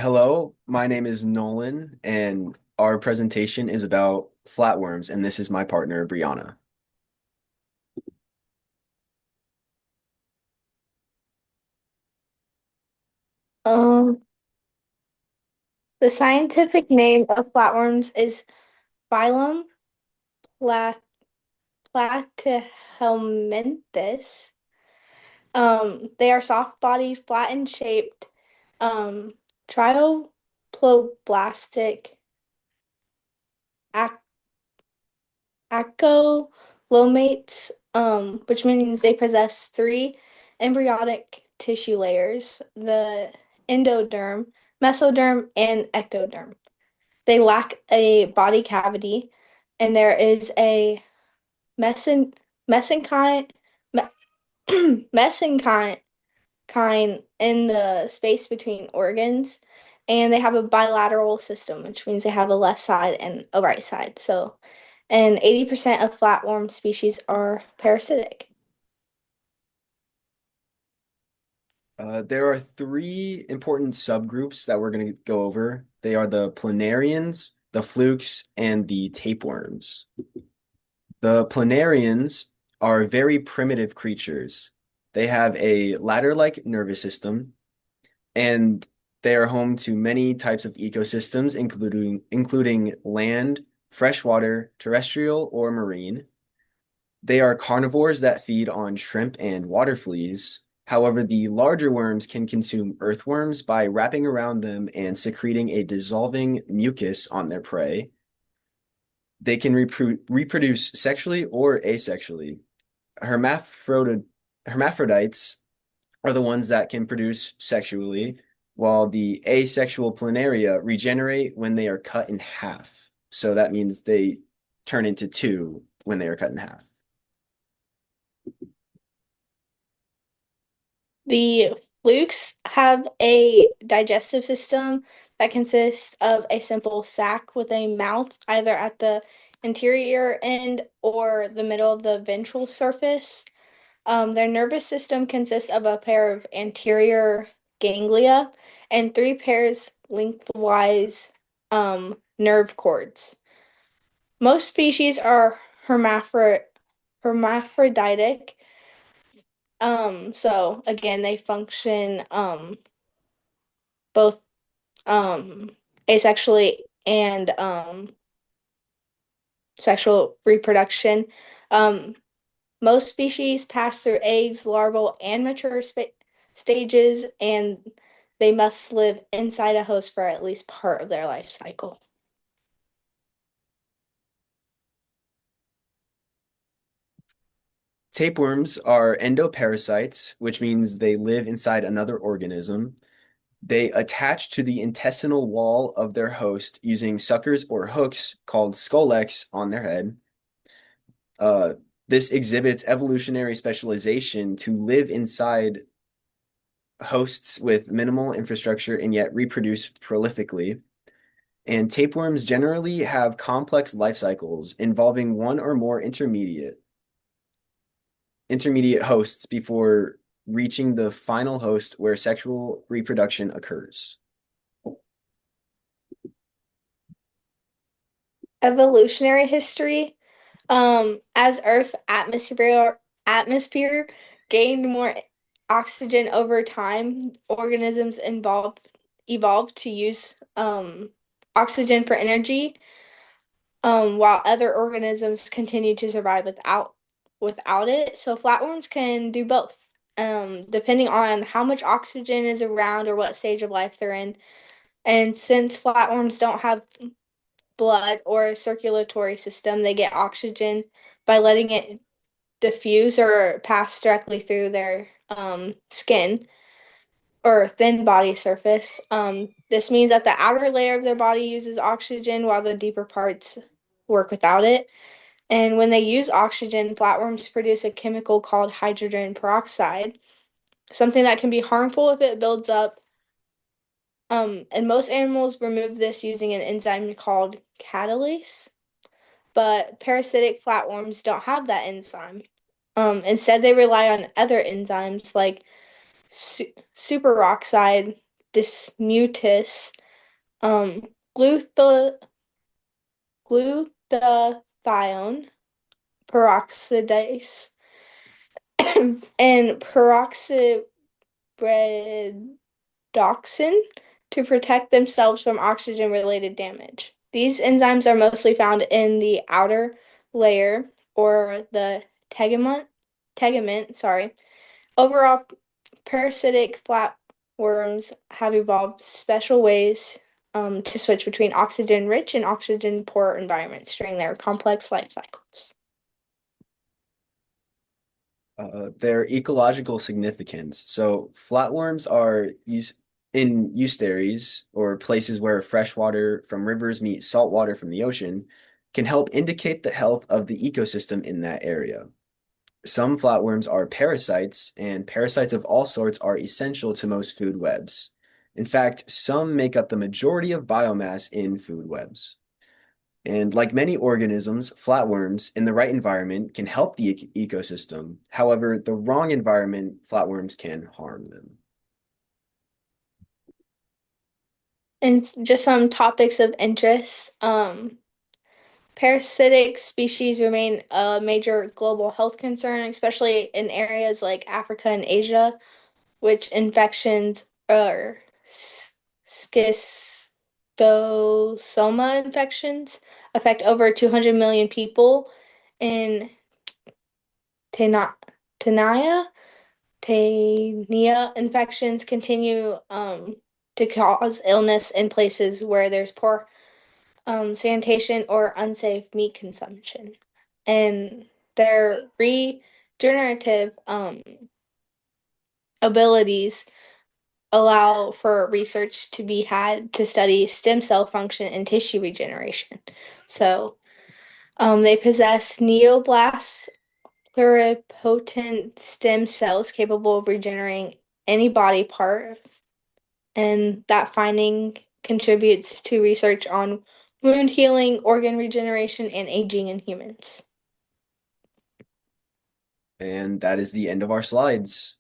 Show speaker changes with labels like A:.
A: Hello, my name is Nolan, and our presentation is about flatworms, and this is my partner, Brianna.
B: Um, the scientific name of flatworms is phylum Pla Platyhelminthes. They are soft-bodied, flattened shaped, um, trioploblastic ac acolomates, which means they possess three embryonic tissue layers: the endoderm, mesoderm, and ectoderm. They lack a body cavity, and there is a mesen mesenchyme me mesenchyme in the space between organs, and they have a bilateral system, which means they have a left side and a right side. And 80% of flatworm species are parasitic.
A: There are three important subgroups that we're going to go over. They are the planarians, the flukes, and the tapeworms. The planarians are very primitive creatures. They have a ladder-like nervous system, and they are home to many types of ecosystems, including land, freshwater, terrestrial, or marine. They are carnivores that feed on shrimp and water fleas. However, the larger worms can consume earthworms by wrapping around them and secreting a dissolving mucus on their prey. They can reproduce sexually or asexually. Hermaphrodites are the ones that can produce sexually, while the asexual planaria regenerate when they are cut in half. So that means they turn into two when they are cut in half.
B: The flukes have a digestive system that consists of a simple sac with a mouth either at the anterior end or the middle of the ventral surface. Their nervous system consists of a pair of anterior ganglia and three pairs lengthwise nerve cords. Most species are hermaphroditic. So again, they function both asexually and sexual reproduction. Um, Most species pass through eggs, larval, and mature stages, and they must live inside a host for at least part of their life cycle.
A: Tapeworms are endoparasites, which means they live inside another organism. They attach to the intestinal wall of their host using suckers or hooks called scolex on their head. Uh, this exhibits evolutionary specialization to live inside hosts with minimal infrastructure and yet reproduce prolifically. And tapeworms generally have complex life cycles involving one or more intermediate hosts before reaching the final host where sexual reproduction occurs.
B: Evolutionary history. As Earth's atmosphere gained more oxygen over time, organisms evolved to use oxygen for energy, while other organisms continue to survive without it. So flatworms can do both, depending on how much oxygen is around or what stage of life they're in. And since flatworms don't have blood or a circulatory system, they get oxygen by letting it diffuse or pass directly through their skin or thin body surface. This means that the outer layer of their body uses oxygen while the deeper parts work without it. And when they use oxygen, flatworms produce a chemical called hydrogen peroxide, something that can be harmful if it builds up. And most animals remove this using an enzyme called catalase, but parasitic flatworms don't have that enzyme. Instead, they rely on other enzymes like superoxide dismutus, um, glutha, glutathione peroxidase, and peroxyredoxin to protect themselves from oxygen-related damage. These enzymes are mostly found in the outer layer or the tegament. Overall, parasitic flatworms have evolved special ways to switch between oxygen-rich and oxygen-poor environments during their complex life cycles.
A: Their ecological significance. So flatworms are used in estuaries or places where fresh water from rivers meet salt water from the ocean can help indicate the health of the ecosystem in that area. Some flatworms are parasites, and parasites of all sorts are essential to most food webs. In fact, some make up the majority of biomass in food webs. And like many organisms, flatworms in the right environment can help the ecosystem. However, the wrong environment, flatworms can harm them.
B: And just some topics of interest. Parasitic species remain a major global health concern, especially in areas like Africa and Asia, which infections or schistosoma infections affect over 200 million people in Tena- Tenia. Tania infections continue to cause illness in places where there's poor sanitation or unsafe meat consumption. And their regenerative abilities allow for research to be had to study stem cell function and tissue regeneration. So they possess neoblasts, pluripotent stem cells capable of regenerating any body part, and that finding contributes to research on wound healing, organ regeneration, and aging in humans.
A: And that is the end of our slides.